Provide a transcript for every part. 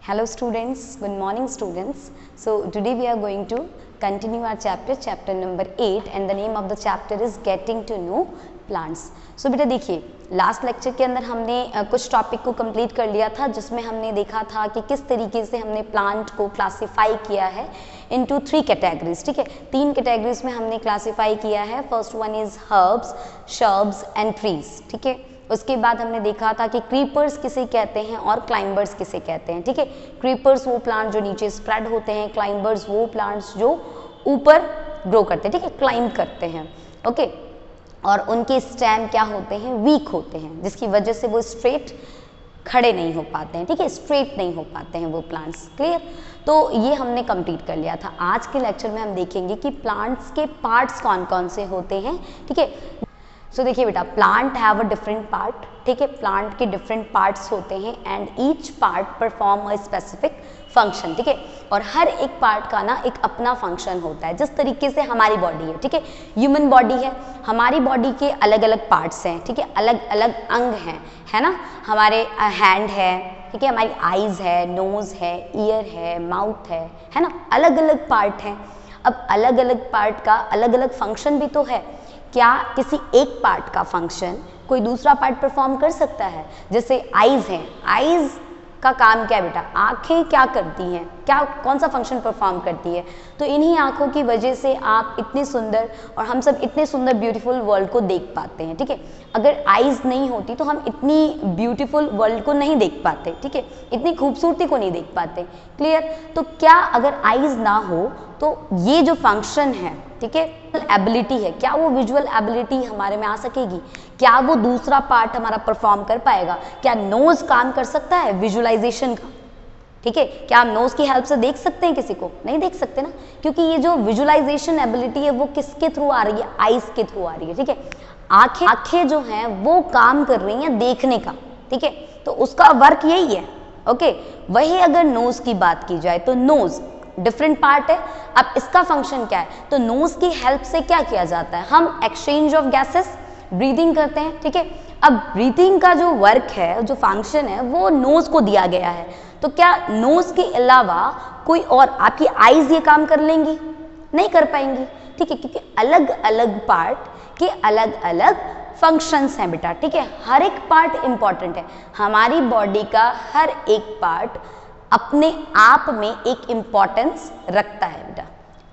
Hello students, good morning students. So today we are going to continue our chapter number 8 and the name of the chapter is getting to know plants. So बेटा देखिए last lecture के अंदर हमने कुछ topic को complete कर लिया था जिसमें हमने देखा था कि किस तरीके से हमने प्लांट को क्लासिफाई किया है इनटू 3 कैटेगरीज. ठीक है, 3 कैटेगरीज में हमने क्लासिफाई किया है. First one is herbs, shrubs and trees. ठीक है, उसके बाद हमने देखा था कि क्रीपर्स किसे कहते हैं और क्लाइंबर्स किसे कहते हैं. ठीक है, क्रीपर्स वो प्लांट जो नीचे स्प्रेड होते हैं, क्लाइंबर्स वो प्लांट्स जो ऊपर ग्रो करते हैं. ठीक है, क्लाइंब करते हैं. ओके, और उनके स्टेम क्या होते हैं, वीक होते हैं, जिसकी वजह से वो स्ट्रेट खड़े नहीं हो पाते हैं. ठीक है, स्ट्रेट नहीं हो पाते हैं वो प्लांट्स. क्लियर? तो ये हमने कंप्लीट कर लिया था. आज के लेक्चर में हम देखेंगे कि प्लांट्स के पार्ट्स कौन कौन से होते हैं. ठीक है, सो देखिए बेटा, plant have a different part. ठीक है, प्लांट के डिफरेंट पार्ट्स होते हैं and each part perform a specific function. ठीक है, और हर एक पार्ट का ना एक अपना फंक्शन होता है. जिस तरीके से हमारी बॉडी है, ठीक है, ह्यूमन बॉडी है, हमारी बॉडी के अलग अलग पार्ट्स हैं. ठीक है, अलग अलग अंग हैं, है ना. हमारे हैंड है, ठीक है, हमारी आईज है, नोज है, ईयर है, माउथ है ना. अलग अलग पार्ट हैं. अब अलग अलग पार्ट का अलग अलग फंक्शन भी तो है. क्या किसी एक पार्ट का फंक्शन कोई दूसरा पार्ट परफॉर्म कर सकता है? जैसे आईज हैं, आईज का काम क्या है बेटा, आंखें क्या करती हैं, क्या कौन सा फंक्शन परफॉर्म करती है? तो इन्हीं आंखों की वजह से आप इतने सुंदर और हम सब इतने सुंदर ब्यूटीफुल वर्ल्ड को देख पाते हैं. ठीक है, अगर आईज नहीं होती तो हम इतनी ब्यूटीफुल वर्ल्ड को नहीं देख पाते. ठीक है, इतनी खूबसूरती को नहीं देख पाते. क्लियर? तो क्या अगर आईज ना हो तो ये जो फंक्शन है, ठीक है, एबिलिटी है, क्या वो विजुअल एबिलिटी हमारे में आ सकेगी? क्या वो दूसरा पार्ट हमारा परफॉर्म कर पाएगा? क्या नोज काम कर सकता है विजुअलाइजेशन का? ठीक है, क्या हम नोज की हेल्प से देख सकते हैं किसी को? नहीं देख सकते ना, क्योंकि ये जो विजुअलाइजेशन एबिलिटी है वो किसके थ्रू आ रही है? आईज के थ्रू आ रही है. ठीक है, आंखें जो हैं वो काम कर रही हैं देखने का. ठीक है, तो उसका वर्क यही है. ओके, वही अगर नोज की बात की जाए तो नोज डिफरेंट पार्ट है. अब इसका फंक्शन क्या है? तो नोज की हेल्प से क्या किया जाता है? हम एक्सचेंज ऑफ गैसेस, ब्रीदिंग करते हैं. ठीक है, अब ब्रीदिंग का जो वर्क है, जो फंक्शन है, वो नोज को दिया गया है. तो क्या नोज के अलावा कोई और आपकी आईज ये काम कर लेंगी? नहीं कर पाएंगी. ठीक है, क्योंकि अलग अलग पार्ट के अलग अलग फंक्शंस हैं बेटा. ठीक है, हर एक पार्ट इंपॉर्टेंट है. हमारी बॉडी का हर एक पार्ट अपने आप में एक इम्पॉर्टेंस रखता है बेटा.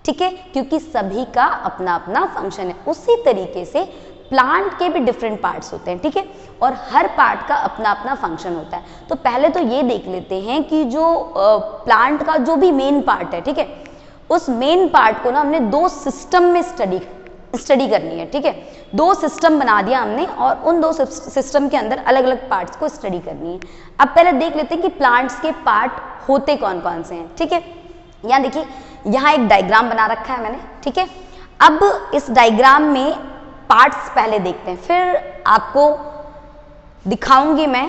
ठीक है, क्योंकि सभी का अपना अपना फंक्शन है. उसी तरीके से प्लांट के भी डिफरेंट पार्ट्स होते हैं. ठीक है, और हर पार्ट का अपना अपना फंक्शन होता है. तो पहले तो ये देख लेते हैं कि जो प्लांट का जो भी मेन पार्ट है, ठीक है, उस मेन पार्ट को ना हमने 2 सिस्टम में स्टडी करनी है. ठीक है, 2 सिस्टम बना दिया हमने और उन 2 सिस्टम के अंदर अलग अलग पार्ट्स को स्टडी करनी है. अब पहले देख लेते हैं कि प्लांट्स के पार्ट होते कौन कौन से हैं. ठीक है, यहाँ देखिए, यहाँ एक डायग्राम बना रखा है मैंने. ठीक है, अब इस डायग्राम में पार्ट्स पहले देखते हैं, फिर आपको दिखाऊंगी मैं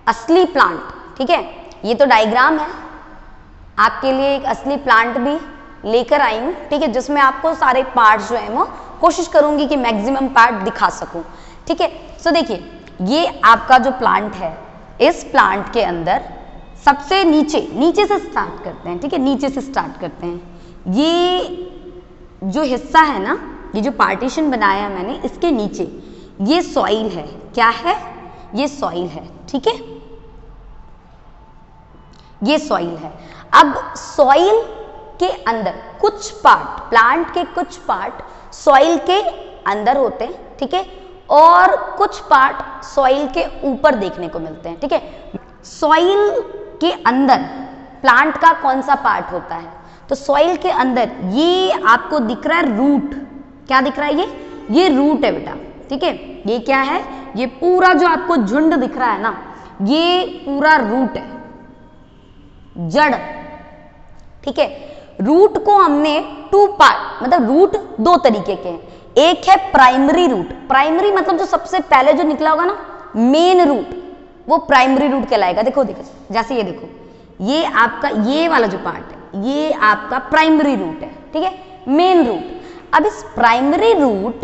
असली प्लांट. ठीक है, ये तो डायग्राम है, आपके लिए एक असली प्लांट भी लेकर आई हूँ. ठीक है, जिसमें आपको सारे पार्ट्स जो है वो कोशिश करूंगी कि मैक्सिमम पार्ट दिखा सकूं. ठीक है, सो देखिए, ये आपका जो प्लांट है, इस प्लांट के अंदर सबसे नीचे से स्टार्ट करते हैं. ठीक है, नीचे से स्टार्ट करते हैं. ये जो हिस्सा है ना, ये जो पार्टीशन बनाया मैंने, इसके नीचे ये सॉइल है. क्या है? ये सॉइल है. ठीक है, ये सॉइल है. अब सॉइल के अंदर कुछ पार्ट, प्लांट के कुछ पार्ट सॉइल के अंदर होते हैं. ठीक है, और कुछ पार्ट सॉइल के ऊपर देखने को मिलते हैं. ठीक है, सॉइल के अंदर प्लांट का कौन सा पार्ट होता है? तो सॉइल के अंदर ये आपको दिख रहा है रूट. क्या दिख रहा है? ये रूट है बेटा. ठीक है, ये क्या है? ये पूरा जो आपको झुंड दिख रहा है ना, ये पूरा रूट है, जड़. ठीक है, रूट को हमने 2 पार्ट, मतलब रूट 2 तरीके के हैं. एक है प्राइमरी रूट. प्राइमरी मतलब जो सबसे पहले जो निकला होगा ना, मेन रूट, वो प्राइमरी रूट कहलाएगा. देखो जैसे ये देखो, ये आपका ये वाला जो पार्ट है, ये आपका प्राइमरी रूट है. ठीक है, मेन रूट. अब इस प्राइमरी रूट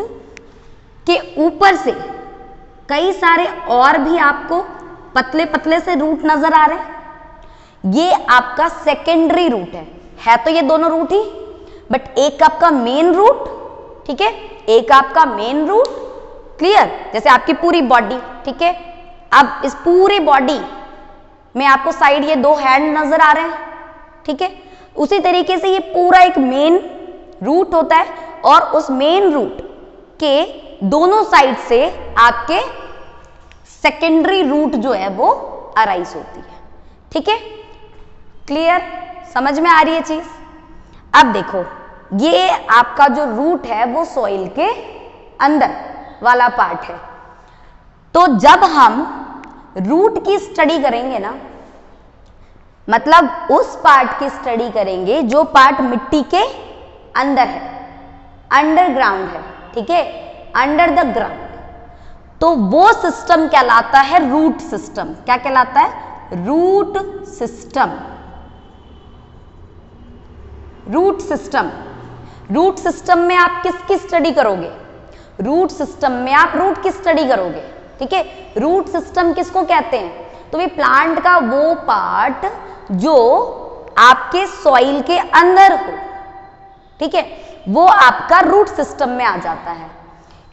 के ऊपर से कई सारे और भी आपको पतले पतले से रूट नजर आ रहे हैं. ये आपका सेकेंडरी रूट है तो ये दोनों रूट ही, बट एक आपका मेन रूट, ठीक है, एक आपका मेन रूट, क्लियर। जैसे आपकी पूरी बॉडी, ठीक है, अब इस पूरी बॉडी में आपको साइड ये दो हैंड नजर आ रहे हैं, ठीक है, उसी तरीके से ये पूरा एक मेन रूट होता है और उस मेन रूट के दोनों साइड से आपके सेकेंडरी रूट जो है वो अराइज होती है, ठीक है, क्लियर, समझ में आ रही है चीज। अब देखो ये आपका जो रूट है वो सॉइल के अंदर वाला पार्ट है, तो जब हम रूट की स्टडी करेंगे ना, मतलब उस पार्ट की स्टडी करेंगे जो पार्ट मिट्टी के अंदर है, अंडरग्राउंड है, ठीक है, अंडर द ग्राउंड, तो वो सिस्टम कहलाता है रूट सिस्टम। क्या कहलाता है? Root system. Root system, root system में आप किसकी स्टडी करोगे? रूट सिस्टम में आप रूट की स्टडी करोगे, ठीक है। रूट सिस्टम किसको कहते हैं? तो ये प्लांट का वो पार्ट जो आपके सॉइल के अंदर हो, ठीक है, वो आपका रूट सिस्टम में आ जाता है।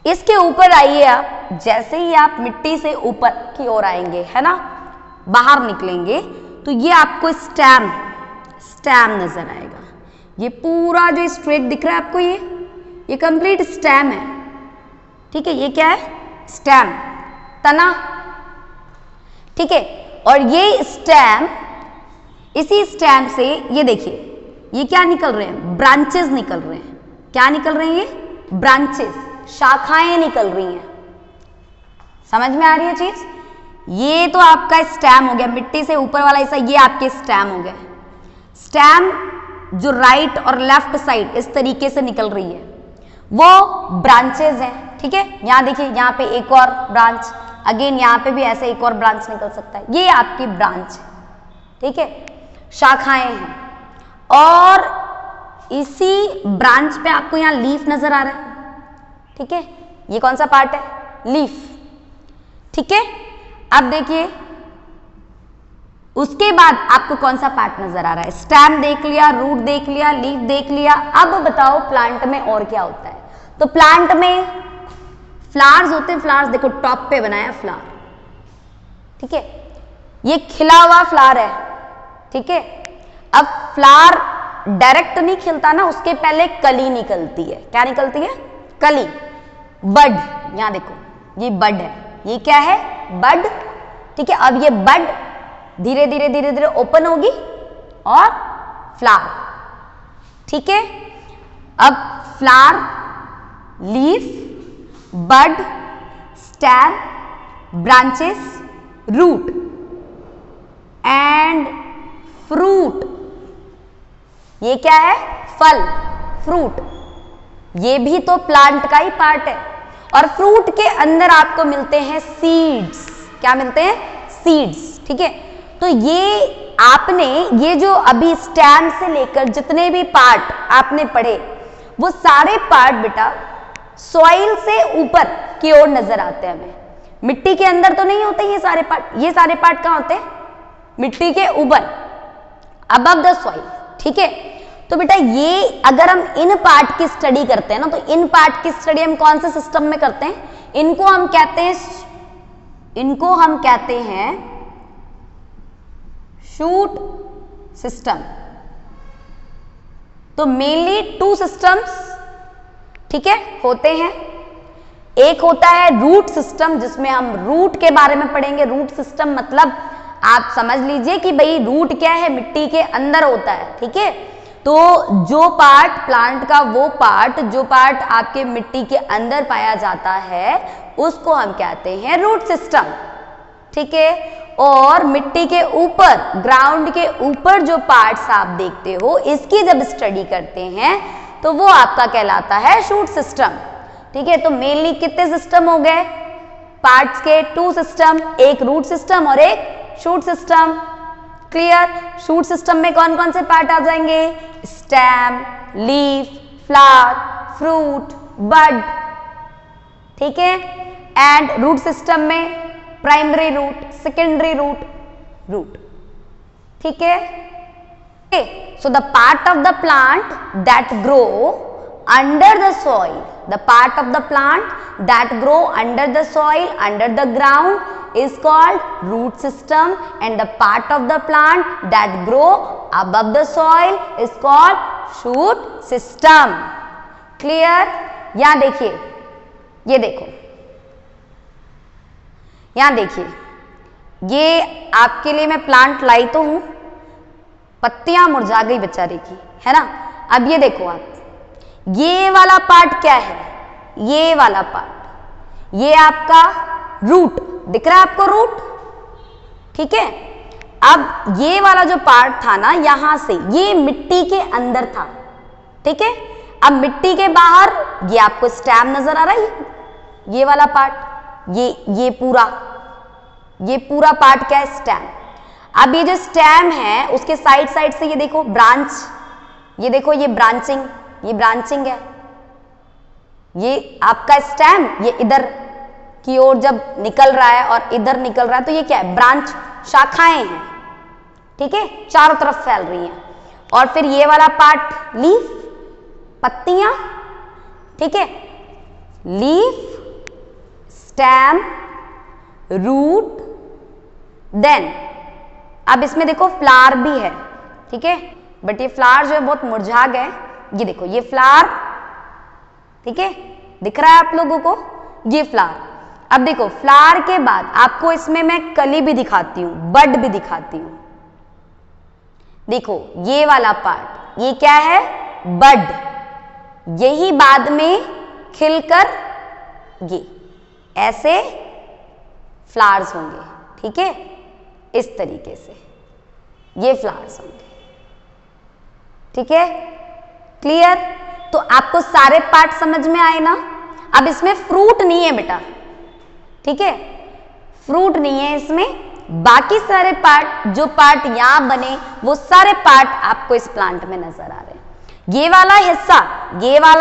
इसके ऊपर आइए आप, जैसे ही आप मिट्टी से ऊपर की ओर आएंगे, है ना, बाहर निकलेंगे, तो ये आपको स्टेम नजर आएगा। ये पूरा जो स्ट्रेट दिख रहा है आपको, ये कंप्लीट स्टेम है, ठीक है, ये क्या है? स्टेम, तना, ठीक है। और ये स्टेम, इसी स्टेम से ये देखिए ये क्या निकल रहे हैं? ब्रांचेस निकल रहे हैं। क्या निकल रही है? ब्रांचेस, शाखाएं निकल रही हैं। समझ में आ रही है चीज? ये तो आपका स्टेम हो गया, मिट्टी से ऊपर वाला हिस्सा, ये आपके स्टेम हो गया। स्टेम जो राइट और लेफ्ट साइड इस तरीके से निकल रही है वो ब्रांचेस हैं, ठीक है। यहां देखिए, यहाँ पे एक और ब्रांच, अगेन यहाँ पे भी ऐसे एक और ब्रांच निकल सकता है, ये आपकी ब्रांच है, ठीक है, शाखाएं हैं। और इसी ब्रांच पे आपको यहाँ लीफ नजर आ रहा है, ठीक है, ये कौन सा पार्ट है? लीफ, ठीक है। अब देखिए उसके बाद आपको कौन सा पार्ट नजर आ रहा है? स्टेम देख लिया, रूट देख लिया, लीफ देख लिया। अब बताओ प्लांट में और क्या होता है? तो प्लांट में फ्लावर्स होते हैं। फ्लावर्स देखो टॉप पे बनाया फ्लावर, ठीक है, ये खिला हुआ फ्लावर है, ठीक है। अब फ्लावर डायरेक्ट नहीं खिलता ना, उसके पहले कली निकलती है। क्या निकलती है? कली, बड। यहां देखो ये बड है, ये क्या है? बड, ठीक है। अब ये बड धीरे धीरे धीरे धीरे ओपन होगी और फ्लावर, ठीक है। अब flower, leaf, bud, stem, branches, root and fruit. ये क्या है? फल, फ्रूट। ये भी तो प्लांट का ही पार्ट है। और फ्रूट के अंदर आपको मिलते हैं सीड्स। क्या मिलते हैं? सीड्स, ठीक है। तो ये आपने, ये जो अभी स्टेम से लेकर जितने भी पार्ट आपने पढ़े, वो सारे पार्ट बेटा सॉइल से ऊपर की ओर नजर आते हैं हमें। मिट्टी के अंदर तो नहीं होते ये सारे पार्ट। ये सारे पार्ट कहां होते हैं? मिट्टी के ऊपर, अबव द सॉइल, ठीक है। तो बेटा ये अगर हम इन पार्ट की स्टडी करते हैं ना, तो इन पार्ट की स्टडी हम कौन से सिस्टम में करते हैं? इनको हम कहते हैं शूट सिस्टम। तो मेनली टू सिस्टम्स, ठीक है, होते हैं। एक होता है रूट सिस्टम, जिसमें हम रूट के बारे में पढ़ेंगे। रूट सिस्टम मतलब आप समझ लीजिए कि भाई रूट क्या है? मिट्टी के अंदर होता है, ठीक है। तो जो पार्ट प्लांट का, वो पार्ट जो पार्ट आपके मिट्टी के अंदर पाया जाता है, उसको हम कहते हैं रूट सिस्टम, ठीक है। और मिट्टी के ऊपर, ग्राउंड के ऊपर जो पार्ट्स आप देखते हो, इसकी जब स्टडी करते हैं तो वो आपका कहलाता है शूट सिस्टम, ठीक है। तो मेनली कितने सिस्टम हो गए पार्ट्स के? टू सिस्टम, एक रूट सिस्टम और एक shoot system, clear. Shoot system में कौन कौन से पार्ट आ जाएंगे? स्टेम, लीफ, फ्लावर, फ्रूट, बड, ठीक है। एंड रूट सिस्टम में प्राइमरी रूट, सेकेंडरी रूट, ठीक है। So the part of the plant that grow under the soil, the part of the plant that grow under the soil, under the ground is called root system, and the part of the plant that grow above the soil is called shoot system. Clear? यहाँ देखिए, ये देखो, यहाँ देखिए, ये आपके लिए मैं प्लांट लाई तो हूं, पत्तियां मुरझा गई बेचारे की, है ना। अब ये देखो आप, ये वाला पार्ट क्या है, ये वाला पार्ट, ये आपका रूट दिख रहा है आपको, रूट, ठीक है। अब ये वाला जो पार्ट था ना, यहां से ये मिट्टी के अंदर था, ठीक है। अब मिट्टी के बाहर ये आपको स्टेम नजर आ रहा है, ये वाला पार्ट, ये पूरा पार्ट क्या है, स्टेम। अब ये जो स्टेम है उसके साइड साइड से ये देखो ब्रांच, ये देखो ये ब्रांचिंग है, ये आपका स्टेम, ये इधर की ओर जब निकल रहा है और इधर निकल रहा है तो ये क्या है, ब्रांच, शाखाएं हैं, ठीक है, चारों तरफ फैल रही हैं। और फिर ये वाला पार्ट लीफ, पत्तियां, ठीक है, लीफ, स्टेम, रूट, देन अब इसमें देखो फ्लावर भी है, ठीक है, बट ये फ्लावर जो है बहुत मुरझा गए, ये देखो ये फ्लावर, ठीक है, दिख रहा है आप लोगों को, ये फ्लावर। अब देखो फ्लावर के बाद आपको इसमें मैं कली भी दिखाती हूं, बड भी दिखाती हूं। देखो ये वाला पार्ट, ये क्या है, बड, यही बाद में खिलकर ये ऐसे फ्लावर्स होंगे, ठीक है, इस तरीके से ये फ्लावर्स होंगे, ठीक है, क्लियर। तो आपको सारे पार्ट समझ में आए ना। अब इसमें फ्रूट नहीं है बेटा, ठीक है, फ्रूट नहीं है इसमें, बाकी सारे पार्ट, जो पार्ट यहां बने वो सारे पार्ट आपको इस प्लांट में नजर आ रहे हैं। ये वाला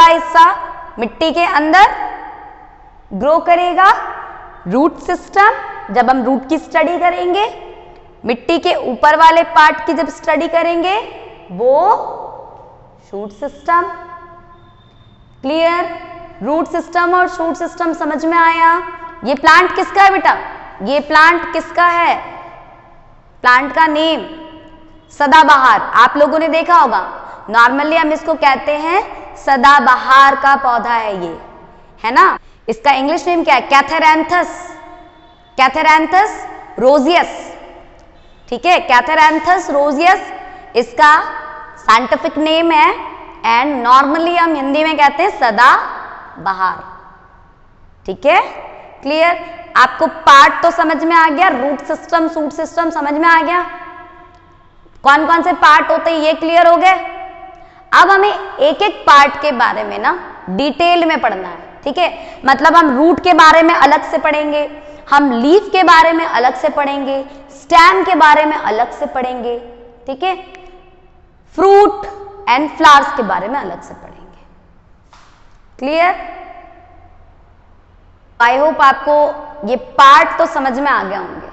हिस्सा मिट्टी के अंदर ग्रो करेगा, रूट सिस्टम, जब हम रूट की स्टडी करेंगे, मिट्टी के ऊपर वाले पार्ट की जब स्टडी करेंगे वो shoot system. Clear? Root system और शूट सिस्टम समझ में आया। ये प्लांट किसका है बेटा, ये प्लांट किसका है, प्लांट का नेम सदाबहार, आप लोगों ने देखा होगा, नॉर्मली हम इसको कहते हैं सदाबहार का पौधा है ये, है ना। इसका इंग्लिश नेम क्या है, कैथेरैंथस रोजियस, ठीक है, कैथेरैंथस रोजियस इसका साइंटिफिक नेम है, एंड नॉर्मली हम हिंदी में कहते हैं सदाबहार, ठीक है। क्लियर? आपको पार्ट तो समझ में आ गया, रूट सिस्टम, शूट सिस्टम समझ में आ गया, कौन कौन से पार्ट होते हैं ये क्लियर हो गए। अब हमें एक एक पार्ट के बारे में ना डिटेल में पढ़ना है, ठीक है। मतलब हम रूट के बारे में अलग से पढ़ेंगे, हम लीफ के बारे में अलग से पढ़ेंगे, स्टेम के बारे में अलग से पढ़ेंगे, ठीक है, फ्रूट एंड फ्लावर्स के बारे में अलग से पढ़ेंगे। क्लियर? आई होप आपको ये पार्ट तो समझ में आ गया होंगे।